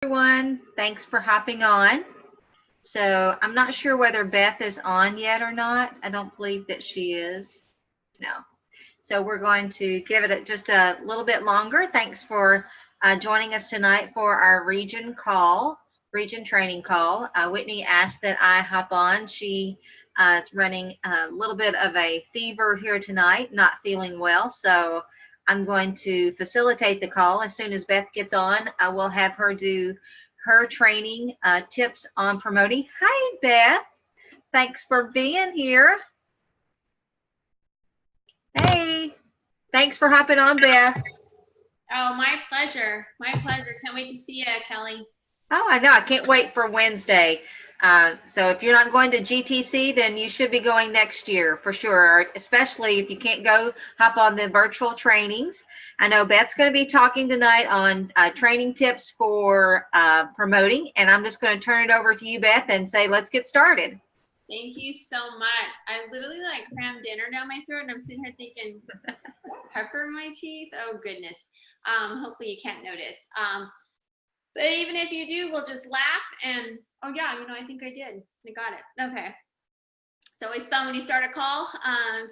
Everyone. Thanks for hopping on. So I'm not sure whether Beth is on yet or not. I don't believe that she is. No. So we're going to give it just a little bit longer. Thanks for joining us tonight for our region training call. Whitney asked that I hop on. She is running a little bit of a fever here tonight, not feeling well. So I'm going to facilitate the call. As soon as Beth gets on, I will have her do her training tips on promoting. Hi, Beth. Thanks for being here. Hey, thanks for hopping on, Beth. Oh, my pleasure. My pleasure. Can't wait to see you, Kelly. Oh, I know. I can't wait for Wednesday. So if you're not going to GTC, then you should be going next year for sure, especially if you can't go, hop on the virtual trainings. I know Beth's going to be talking tonight on training tips for promoting, and I'm just going to turn it over to you, Beth, and say, let's get started. Thank you so much. I literally crammed dinner down my throat, and I'm sitting here thinking, pepper in my teeth? Oh, goodness. Hopefully you can't notice. But even if you do, we'll just laugh and, oh yeah, I think I did. I got it. Okay. It's always fun when you start a call,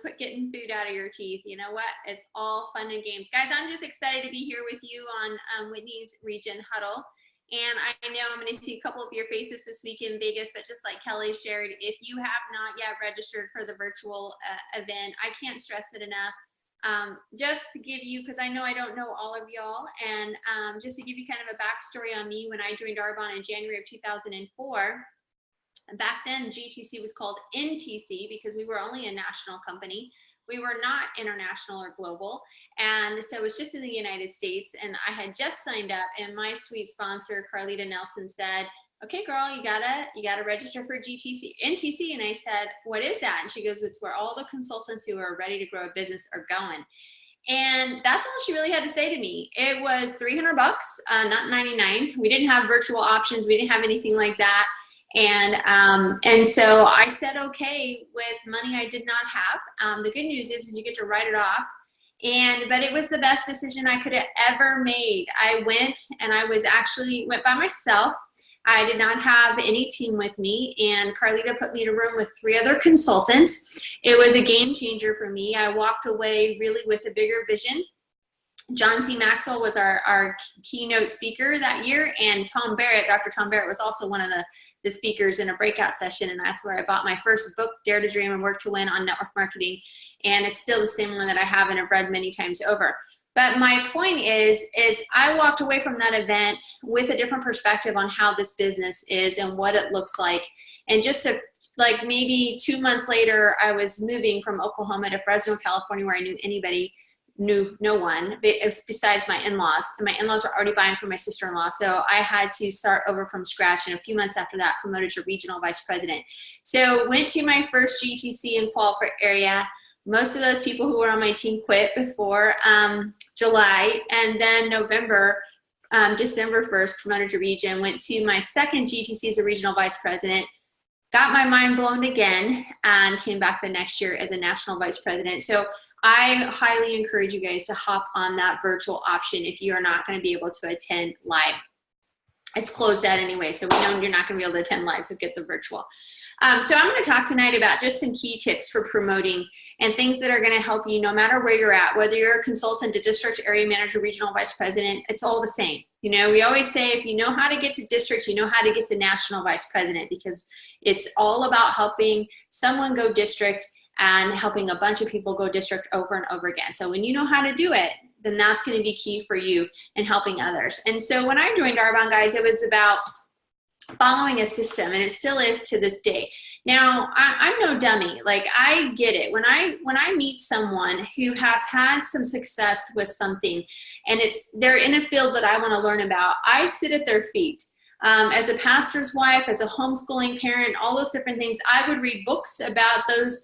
quit getting food out of your teeth. You know what? It's all fun and games. Guys, I'm just excited to be here with you on Whitney's Region Huddle. And I know I'm going to see a couple of your faces this week in Vegas, but just like Kelly shared, if you have not yet registered for the virtual event, I can't stress it enough. Just to give you, because I know I don't know all of y'all, and just to give you kind of a backstory on me, when I joined Arbonne in January of 2004, back then GTC was called NTC because we were only a national company. We were not international or global, and so it was just in the United States, and I had just signed up, and my sweet sponsor Carlita Nelson said, okay, girl, you gotta register for NTC. And I said, what is that? And she goes, it's where all the consultants who are ready to grow a business are going. And that's all she really had to say to me. It was $300, not 99. We didn't have virtual options. We didn't have anything like that. And so I said, okay, with money I did not have. The good news is you get to write it off. But it was the best decision I could have ever made. I went, and I went by myself. I did not have any team with me, and Carlita put me in a room with 3 other consultants. It was a game changer for me. I walked away really with a bigger vision. John C. Maxwell was our keynote speaker that year, and Tom Barrett, Dr. Tom Barrett, was also one of the speakers in a breakout session, and that's where I bought my first book, Dare to Dream and Work to Win on Network Marketing, and it's still the same one that I have and have read many times over. But my point is I walked away from that event with a different perspective on how this business is and what it looks like. And just maybe 2 months later, I was moving from Oklahoma to Fresno, California, where I knew no one besides my in-laws. And my in-laws were already buying for my sister-in-law. So I had to start over from scratch. And a few months after that, promoted to regional vice president. So went to my first GTC in Qualford area. Most of those people who were on my team quit before July, and then December 1st, promoted to region, went to my second GTC as a regional vice president, got my mind blown again, and came back the next year as a national vice president. So I highly encourage you guys to hop on that virtual option if you are not going to be able to attend live. It's closed out anyway, so we know you're not going to be able to attend live, so get the virtual. So I'm going to talk tonight about just some key tips for promoting and things that are going to help you no matter where you're at, whether you're a consultant, a district, area manager, regional vice president, it's all the same. We always say if you know how to get to district, you know how to get to national vice president, because it's all about helping someone go district and helping a bunch of people go district over and over again. So when you know how to do it, then that's going to be key for you in helping others. And so when I joined Arbonne, guys, it was about following a system, and it still is to this day. Now, I'm no dummy. I get it. When I meet someone who has had some success with something, and they're in a field that I want to learn about, I sit at their feet. As a pastor's wife, as a homeschooling parent, all those different things, I would read books about those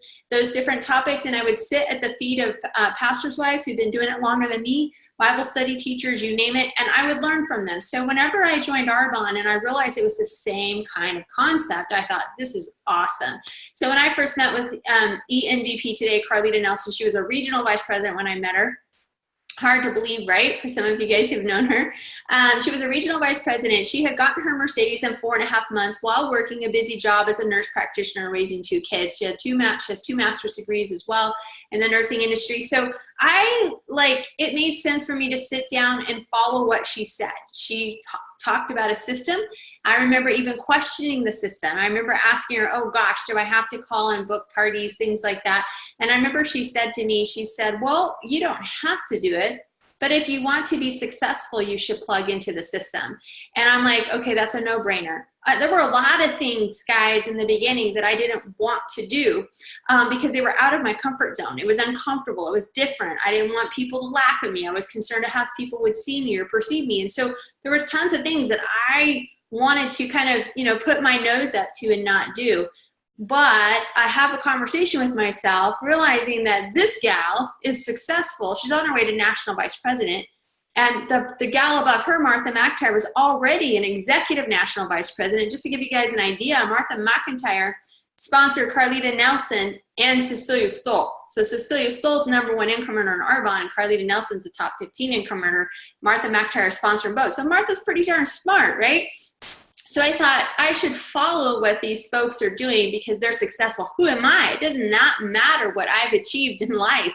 different topics, and I would sit at the feet of pastors' wives who've been doing it longer than me, Bible study teachers, you name it, and I would learn from them. So whenever I joined Arbonne and I realized it was the same kind of concept, I thought, this is awesome. So when I first met with ENVP today, Carlita Nelson, she was a regional vice president when I met her. Hard to believe, right? For some of you guys who've known her. She was a regional vice president. She had gotten her Mercedes in 4.5 months while working a busy job as a nurse practitioner raising 2 kids. She has 2 master's degrees as well in the nursing industry. So it made sense for me to sit down and follow what she said. She talked about a system. I remember even questioning the system. I remember asking her, oh gosh, do I have to call and book parties, things like that. And I remember she said to me, she said, well, you don't have to do it, but if you want to be successful, you should plug into the system. And I'm like, okay, that's a no-brainer. There were a lot of things, guys, in the beginning that I didn't want to do because they were out of my comfort zone. It was uncomfortable. It was different. I didn't want people to laugh at me. I was concerned how people would see me or perceive me. And so there was tons of things that I wanted to kind of, put my nose up to and not do. But I have a conversation with myself, realizing that this gal is successful. She's on her way to national vice president. And the gal above her, Martha McIntyre, was already an executive national vice president. Just to give you guys an idea, Martha McIntyre sponsored Carlita Nelson and Cecilia Stoll. So Cecilia Stoll's #1 income earner in Arbonne, and Carlita Nelson's the top 15 income earner. Martha McIntyre sponsored both. So Martha's pretty darn smart, right? So I thought I should follow what these folks are doing because they're successful. Who am I? It does not matter what I've achieved in life.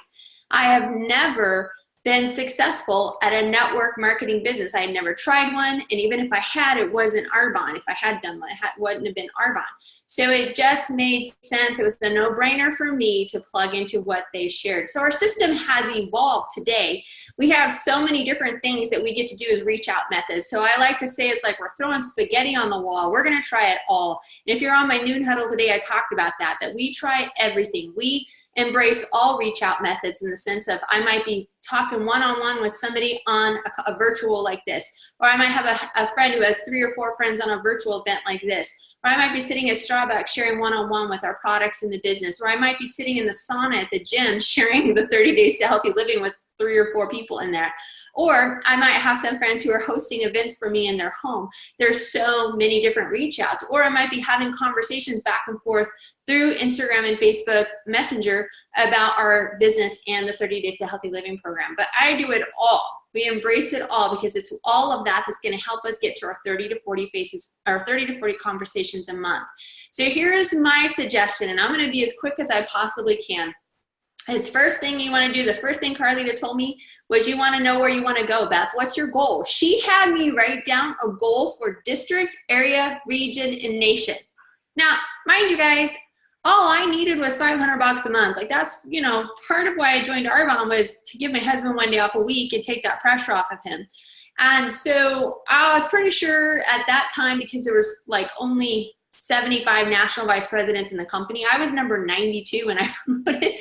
I have never been successful at a network marketing business. I had never tried one, and even if I had, it wasn't Arbonne. If I had done one, it wouldn't have been Arbonne. So it just made sense. It was the no-brainer for me to plug into what they shared. So our system has evolved today. We have so many different things that we get to do as reach out methods. So I like to say it's like we're throwing spaghetti on the wall. We're going to try it all. And if you're on my noon huddle today, I talked about that we try everything. We embrace all reach out methods in the sense of I might be talking one-on-one with somebody on a virtual like this, or I might have a friend who has 3 or 4 friends on a virtual event like this, or I might be sitting at Starbucks sharing one-on-one with our products in the business, or I might be sitting in the sauna at the gym sharing the 30 days to healthy living with 3 or 4 people in there. Or I might have some friends who are hosting events for me in their home. There's so many different reach outs. Or I might be having conversations back and forth through Instagram and Facebook Messenger about our business and the 30 Days to Healthy Living program. But I do it all. We embrace it all because it's all of that that's going to help us get to our 30 to 40 conversations a month. So here's my suggestion, and I'm going to be as quick as I possibly can. His first thing you want to do, the first thing Carlita told me was you want to know where you want to go, Beth. What's your goal? She had me write down a goal for district, area, region, and nation. Now, mind you guys, all I needed was $500 a month. Like that's, part of why I joined Arbonne was to give my husband 1 day off a week and take that pressure off of him. And so I was pretty sure at that time, because there was like only 75 national vice presidents in the company. I was number 92 when I promoted.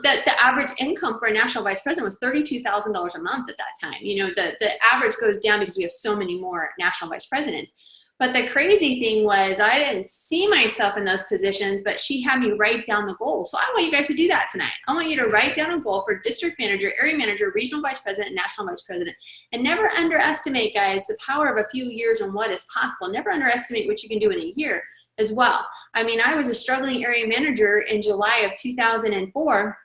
That the average income for a national vice president was $32,000 a month at that time. The average goes down because we have so many more national vice presidents. But the crazy thing was I didn't see myself in those positions, but she had me write down the goal. So I want you guys to do that tonight. I want you to write down a goal for district manager, area manager, regional vice president, and national vice president. And never underestimate, guys, the power of a few years and what is possible. Never underestimate what you can do in a year as well. I mean, I was a struggling area manager in July of 2004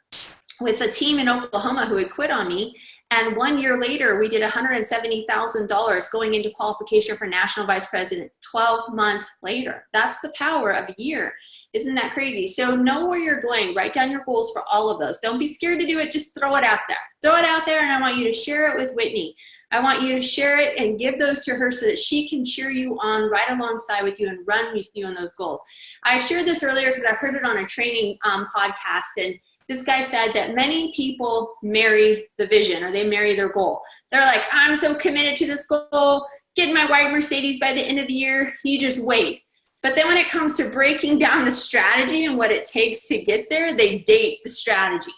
with a team in Oklahoma who had quit on me. And 1 year later, we did $170,000 going into qualification for national vice president 12 months later. That's the power of a year. Isn't that crazy? So know where you're going. Write down your goals for all of those. Don't be scared to do it. Just throw it out there. Throw it out there, and I want you to share it with Whitney. I want you to share it and give those to her so that she can cheer you on right alongside with you and run with you on those goals. I shared this earlier because I heard it on a training podcast, and this guy said that many people marry the vision or they marry their goal. They're like, I'm so committed to this goal, getting my white Mercedes by the end of the year. You just wait. But then when it comes to breaking down the strategy and what it takes to get there, they date the strategy.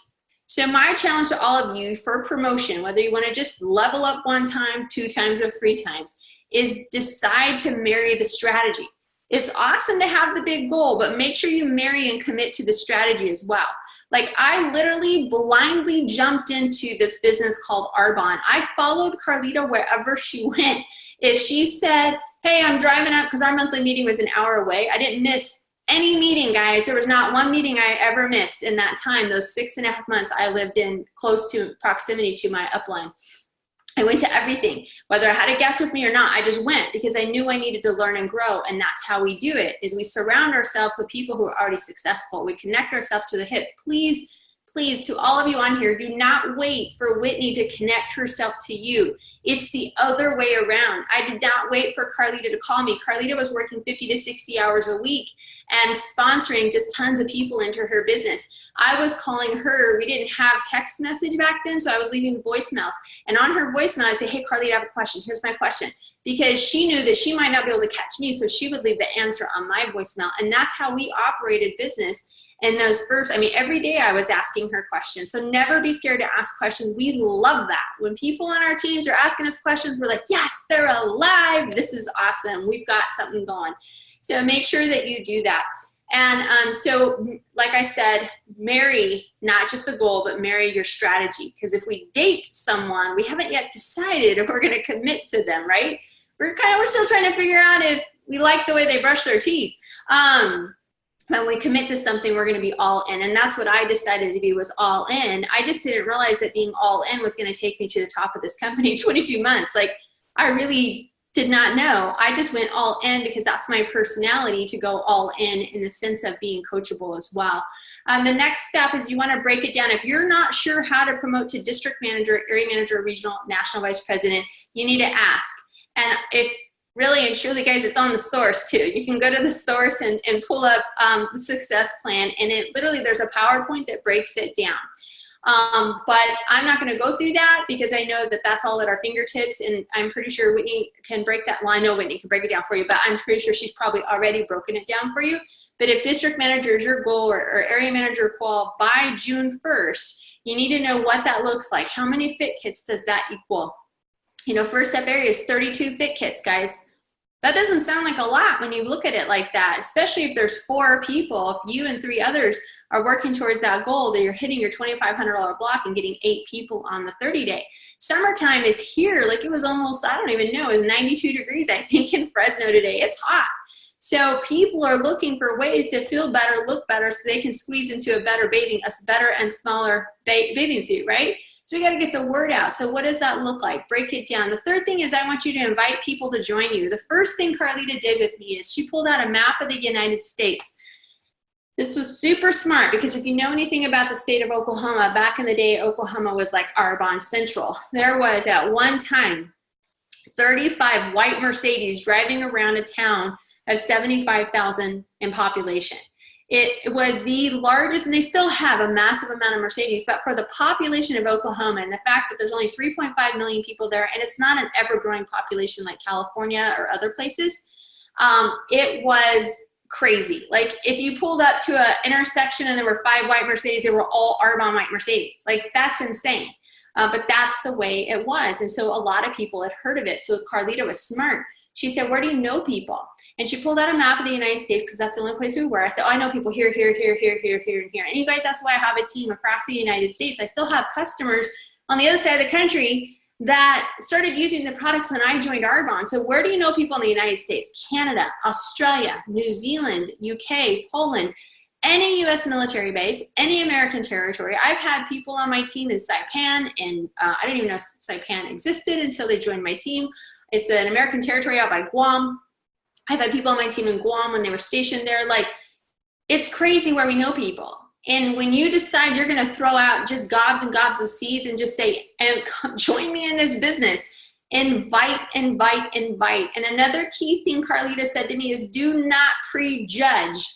So my challenge to all of you for promotion, whether you want to just level up 1 time, 2 times, or 3 times, is decide to marry the strategy. It's awesome to have the big goal, but make sure you marry and commit to the strategy as well. Like I literally blindly jumped into this business called Arbonne. I followed Carlita wherever she went. If she said, hey, I'm driving up because our monthly meeting was an hour away, I didn't miss any meeting, guys. There was not one meeting I ever missed in that time, those 6.5 months I lived in close to proximity to my upline. I went to everything, whether I had a guest with me or not. I just went because I knew I needed to learn and grow. And that's how we do it, is we surround ourselves with people who are already successful. We connect ourselves to the hip. Please, please, to all of you on here, do not wait for Whitney to connect herself to you. It's the other way around. I did not wait for Carlita to call me. Carlita was working 50 to 60 hours a week and sponsoring just tons of people into her business. I was calling her. We didn't have text message back then, so I was leaving voicemails. And on her voicemail, I say, hey, Carlita, I have a question. Here's my question. Because she knew that she might not be able to catch me, so she would leave the answer on my voicemail. And that's how we operated business. And those first, I mean, every day I was asking her questions. So never be scared to ask questions. We love that. When people on our teams are asking us questions, we're like, yes, they're alive. This is awesome. We've got something going. So make sure that you do that. And so, like I said, marry not just the goal, but marry your strategy. Because if we date someone, we haven't yet decided if we're going to commit to them, right? We're still trying to figure out if we like the way they brush their teeth. When we commit to something, we're going to be all in. And that's what I decided to be, was all in. I just didn't realize that being all in was going to take me to the top of this company in 22 months. Like, I really did not know. I just went all in because that's my personality, to go all in the sense of being coachable as well. The next step is you want to break it down. If you're not sure how to promote to district manager, area manager, regional, national vice president, you need to ask. And if really and truly, guys, it's on the source too. You can go to the source and pull up the success plan, and it literally, there's a PowerPoint that breaks it down. But I'm not going to go through that because I know that that's all at our fingertips, and I'm pretty sure Whitney can break that. Well, I know Whitney can break it down for you, but I'm pretty sure she's probably already broken it down for you. But if district manager is your goal, or area manager qual by June 1st, you need to know what that looks like. How many fit kits does that equal? You know, first step area is 32 fit kits, guys. That doesn't sound like a lot when you look at it like that, especially if there's 4 people. If you and 3 others are working towards that goal, that you're hitting your $2,500 block and getting 8 people on the 30-day. Summertime is here. Like, it was almost, I don't even know, it was 92 degrees, I think, in Fresno today. It's hot. So people are looking for ways to feel better, look better, so they can squeeze into a better and smaller bathing suit, right? So we got to get the word out. So what does that look like? Break it down. The third thing is I want you to invite people to join you. The first thing Carlita did with me is she pulled out a map of the United States. This was super smart, because if you know anything about the state of Oklahoma, back in the day, Oklahoma was like Arbonne Central. There was at one time 35 white Mercedes driving around a town of 75,000 in population. It was the largest, and they still have a massive amount of Mercedes, but for the population of Oklahoma and the fact that there's only 3.5 million people there, and it's not an ever-growing population like California or other places, it was crazy. Like, if you pulled up to an intersection and there were 5 white Mercedes, they were all Arbonne white Mercedes. Like, that's insane. But that's the way it was. And so a lot of people had heard of it. So Carlita was smart. She said, where do you know people? And she pulled out a map of the United States, because that's the only place we were. I said, oh, I know people here, here, here, here, here, here, and here. And you guys, that's why I have a team across the United States. I still have customers on the other side of the country that started using the products when I joined Arbonne. So where do you know people in the United States? Canada, Australia, New Zealand, UK, Poland, any U.S. military base, any American territory. I've had people on my team in Saipan, and I didn't even know Saipan existed until they joined my team. It's an American territory out by Guam. I've had people on my team in Guam when they were stationed there. Like, it's crazy where we know people. And when you decide you're going to throw out just gobs and gobs of seeds and just say, and come join me in this business, invite, invite, invite. And another key thing Carlita said to me is, do not prejudge.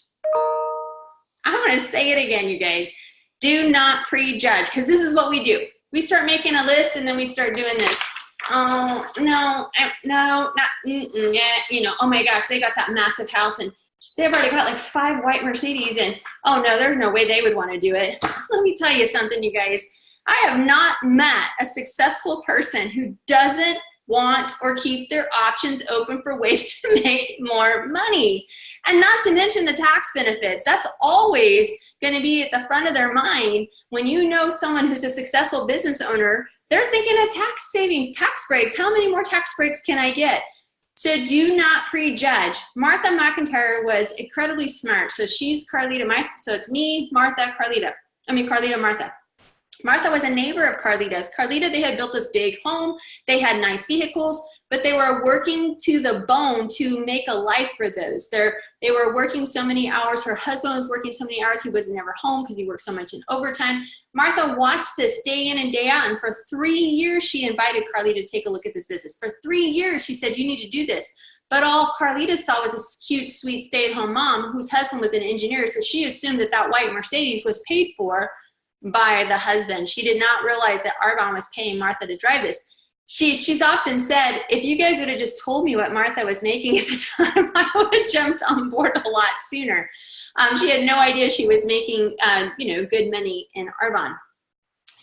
I'm going to say it again, you guys. Do not prejudge, because this is what we do. We start making a list, and then we start doing this. Oh, no, not, yeah, you know, oh my gosh, they got that massive house, and they've already got like 5 white Mercedes, and oh no, there's no way they would want to do it. Let me tell you something, you guys. I have not met a successful person who doesn't want or keep their options open for ways to make more money. And not to mention the tax benefits. That's always going to be at the front of their mind. When you know someone who's a successful business owner, they're thinking of tax savings, tax breaks. How many more tax breaks can I get? So do not prejudge. Martha McIntyre was incredibly smart. So she's Carlita. So it's me, Martha, Carlita. Carlita, Martha. Martha was a neighbor of Carlita's. Carlita, they had built this big home. They had nice vehicles, but they were working to the bone to make a life for those. They were working so many hours. Her husband was working so many hours. He was never home because he worked so much in overtime. Martha watched this day in and day out, and for 3 years, she invited Carlita to take a look at this business. For 3 years, she said, you need to do this. But all Carlita saw was this cute, sweet, stay-at-home mom whose husband was an engineer, so she assumed that that white Mercedes was paid for by the husband. She did not realize that Arbonne was paying Martha to drive this. She's often said, if you guys would have just told me what Martha was making at the time, I would have jumped on board a lot sooner. She had no idea she was making, good money in Arbonne.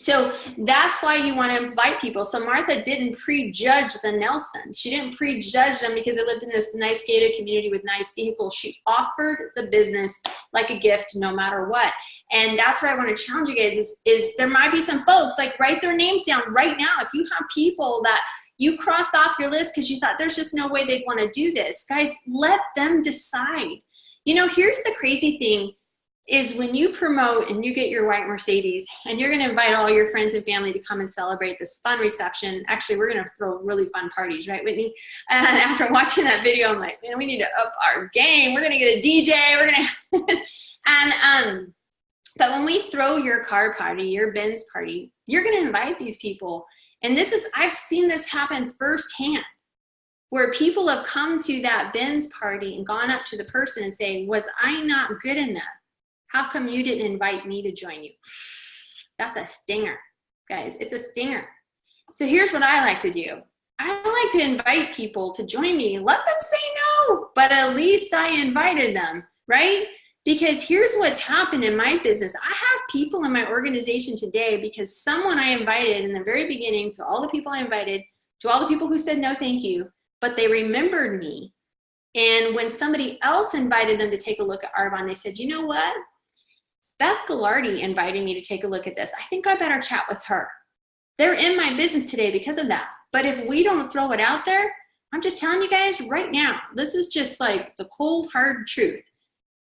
So that's why you want to invite people. So Martha didn't prejudge the Nelsons. She didn't prejudge them because they lived in this nice gated community with nice vehicles. She offered the business like a gift no matter what. And that's where I want to challenge you guys is there might be some folks, like write their names down right now. If you have people that you crossed off your list because you thought there's just no way they'd want to do this, guys, let them decide. Here's the crazy thing. Is when you promote and you get your white Mercedes and you're going to invite all your friends and family to come and celebrate this fun reception. Actually, we're going to throw really fun parties, right, Whitney? And after watching that video, I'm like, man, we need to up our game. We're going to get a DJ. We're going to, but when we throw your car party, your Benz party, you're going to invite these people. And I've seen this happen firsthand, where people have come to that Benz party and gone up to the person and say, was I not good enough? How come you didn't invite me to join you? That's a stinger, guys. It's a stinger. So here's what I like to do. I like to invite people to join me. Let them say no, but at least I invited them, right? Because here's what's happened in my business. I have people in my organization today because someone I invited in the very beginning, to all the people I invited, to all the people who said no thank you, but they remembered me. And when somebody else invited them to take a look at Arbonne, they said, you know what? Beth Gallardi invited me to take a look at this. I think I better chat with her. They're in my business today because of that. But if we don't throw it out there, I'm just telling you guys right now, this is just like the cold, hard truth.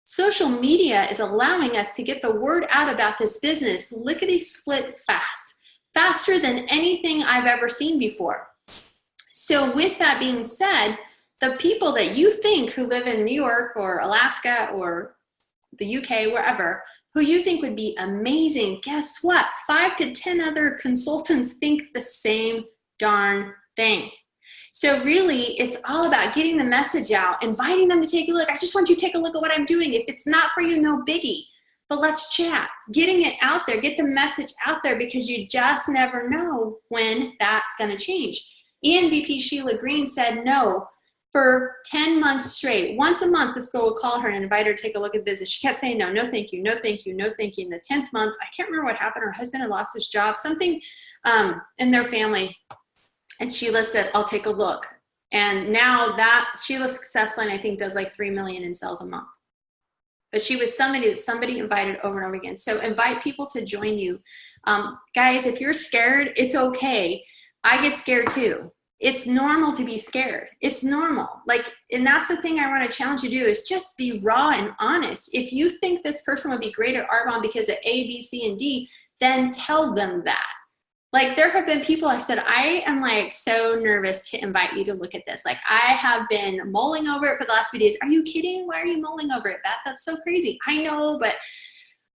Social media is allowing us to get the word out about this business lickety-split fast, faster than anything I've ever seen before. So with that being said, the people that you think who live in New York or Alaska or the UK, wherever, who you think would be amazing, guess what? 5 to 10 other consultants think the same darn thing. So really, it's all about getting the message out, inviting them to take a look. I just want you to take a look at what I'm doing. If it's not for you, no biggie. But let's chat. Getting it out there, get the message out there, because you just never know when that's going to change. ENVP Sheila Green said no for 10 months straight. Once a month, this girl would call her and invite her to take a look at business. She kept saying no, no thank you, no thank you, no thank you. In the 10th month, I can't remember what happened. Her husband had lost his job, something in their family. And Sheila said, I'll take a look. And now that Sheila's Success Line, I think, does like 3 million in sales a month. But she was somebody that somebody invited over and over again. So invite people to join you. Guys, if you're scared, it's okay. I get scared too. It's normal to be scared. It's normal. And that's the thing I want to challenge you to do, is just be raw and honest. If you think this person would be great at Arbonne because of A, B, C, and D, then tell them that. There have been people I said, I am so nervous to invite you to look at this. I have been mulling over it for the last few days. Are you kidding? Why are you mulling over it, Beth? That's so crazy. I know, but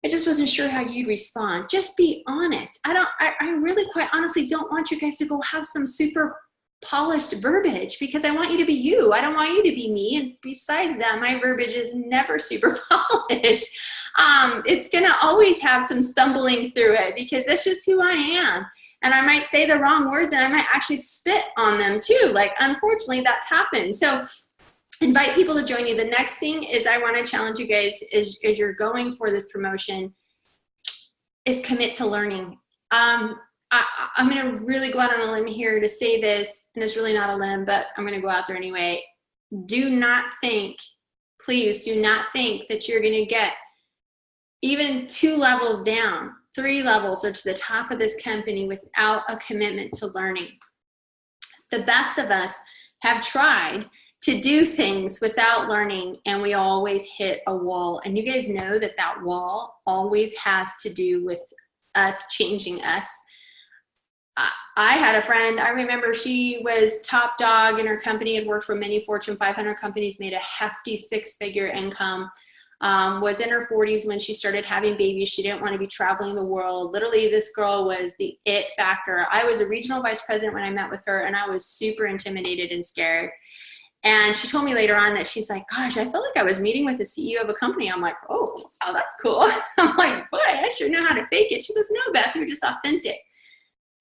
I just wasn't sure how you'd respond. Just be honest. I really quite honestly don't want you guys to go have some super polished verbiage, because I want you to be you. I don't want you to be me. And besides that, my verbiage is never super polished. It's going to always have some stumbling through it, because that's just who I am. And I might say the wrong words and I might actually spit on them too. Unfortunately, that's happened. So invite people to join you. The next thing is I want to challenge you guys as you're going for this promotion is commit to learning. I'm going to really go out on a limb here to say this, and it's really not a limb, but I'm going to go out there anyway. Do not think, please do not think that you're going to get even 2 levels down, 3 levels, or to the top of this company without a commitment to learning. The best of us have tried to do things without learning, and we always hit a wall. And you guys know that that wall always has to do with us changing us. I had a friend, I remember she was top dog in her company, had worked for many Fortune 500 companies, made a hefty 6-figure income, was in her 40s when she started having babies. She didn't want to be traveling the world. Literally, this girl was the it factor. I was a regional vice president when I met with her, and I was super intimidated and scared. And she told me later on that she's like, gosh, I felt like I was meeting with the CEO of a company. I'm like, oh, that's cool. I'm like, boy, I sure know how to fake it. She goes, no, Beth, you're just authentic.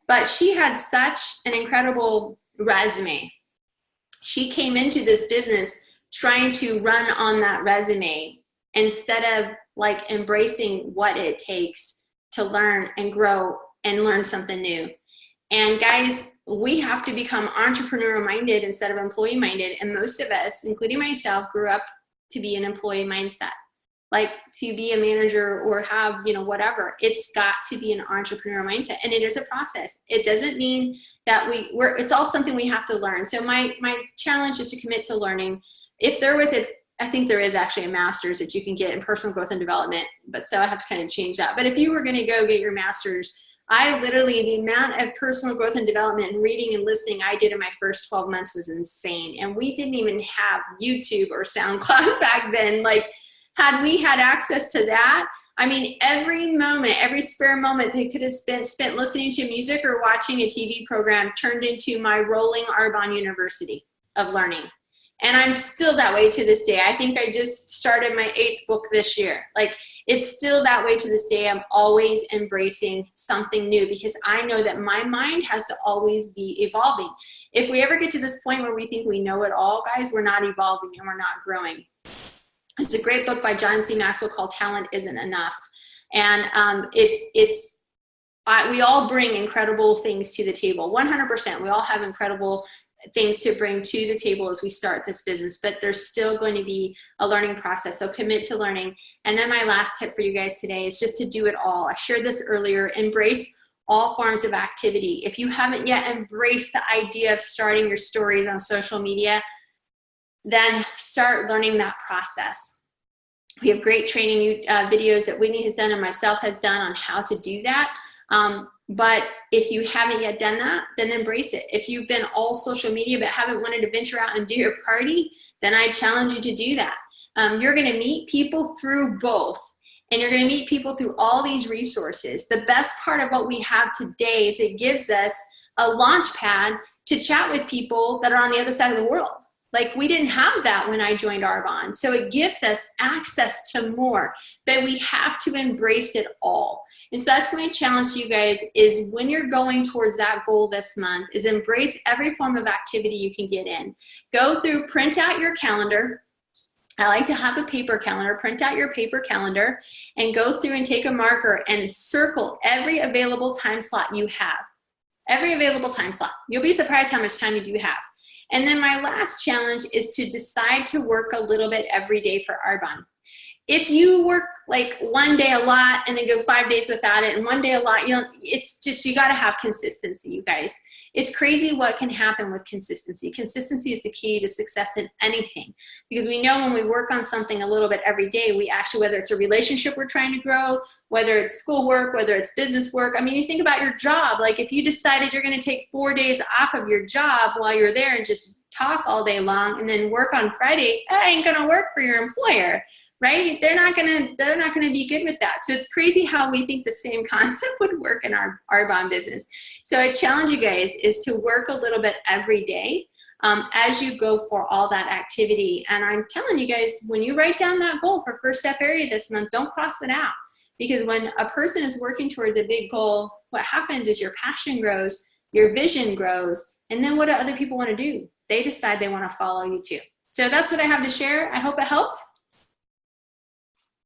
But she had such an incredible resume. She came into this business trying to run on that resume instead of like embracing what it takes to learn and grow and learn something new. And guys, we have to become entrepreneur minded instead of employee minded. And most of us, including myself, grew up to be an employee mindset, like to be a manager or have, whatever. It's got to be an entrepreneur mindset, and it is a process. It doesn't mean that it's all something we have to learn. So my challenge is to commit to learning. If there was I think there is actually a master's that you can get in personal growth and development, but so I have to kind of change that. But if you were going to go get your master's, the amount of personal growth and development and reading and listening I did in my first 12 months was insane. And we didn't even have YouTube or SoundCloud back then. Like, had we had access to that, I mean, every moment, every spare moment they could have spent listening to music or watching a TV program turned into my rolling Arbonne University of learning. And I'm still that way to this day. I think I just started my 8th book this year. Like, it's still that way to this day. I'm always embracing something new because I know that my mind has to always be evolving. If we ever get to this point where we think we know it all, guys, we're not evolving and we're not growing. There's a great book by John C. Maxwell called Talent Isn't Enough. And we all bring incredible things to the table. 100%. We all have incredible things to bring to the table as we start this business, but there's still going to be a learning process. So commit to learning. And then my last tip for you guys today is just to do it all. I shared this earlier. Embrace all forms of activity. If you haven't yet embraced the idea of starting your stories on social media, then start learning that process. We have great training videos that Whitney has done and myself has done on how to do that. But if you haven't yet done that, then embrace it. If you've been all social media but haven't wanted to venture out and do your party, then I challenge you to do that. You're going to meet people through both, and you're going to meet people through all these resources. The best part of what we have today is it gives us a launch pad to chat with people that are on the other side of the world. Like, we didn't have that when I joined Arbonne. So it gives us access to more, but we have to embrace it all. And so that's my challenge to you guys is when you're going towards that goal this month is embrace every form of activity you can get in. Go through, print out your calendar. I like to have a paper calendar. Print out your paper calendar and go through and take a marker and circle every available time slot you have. Every available time slot. You'll be surprised how much time you do have. And then my last challenge is to decide to work a little bit every day for Arbonne. If you work like one day a lot and then go 5 days without it and one day a lot, it's just, you got to have consistency, you guys. It's crazy what can happen with consistency. Consistency is the key to success in anything, because we know when we work on something a little bit every day, we actually, whether it's a relationship we're trying to grow, whether it's schoolwork, whether it's business work. I mean, you think about your job. Like, if you decided you're going to take 4 days off of your job while you're there and just talk all day long and then work on Friday, that ain't going to work for your employer. Right? They're not gonna be good with that. So it's crazy how we think the same concept would work in our Arbonne business. So I challenge you guys is to work a little bit every day as you go for all that activity. And I'm telling you guys, when you write down that goal for First Step Area this month, don't cross it out. Because when a person is working towards a big goal, what happens is your passion grows, your vision grows, and then what do other people want to do? They decide they want to follow you too. So that's what I have to share. I hope it helped.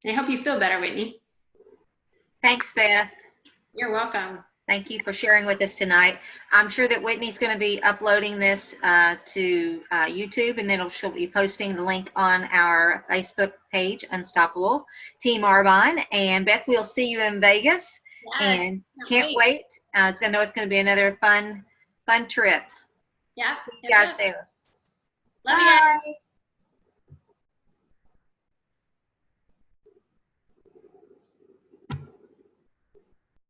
I hope you feel better, Whitney. Thanks, Beth. You're welcome. Thank you for sharing with us tonight. I'm sure that Whitney's going to be uploading this to YouTube, and then she'll be posting the link on our Facebook page, Unstoppable Team Arbonne. And Beth, we'll see you in Vegas. Yes, and can't wait. It's going to be another fun trip. Yeah. See you guys there. Love you guys. Bye.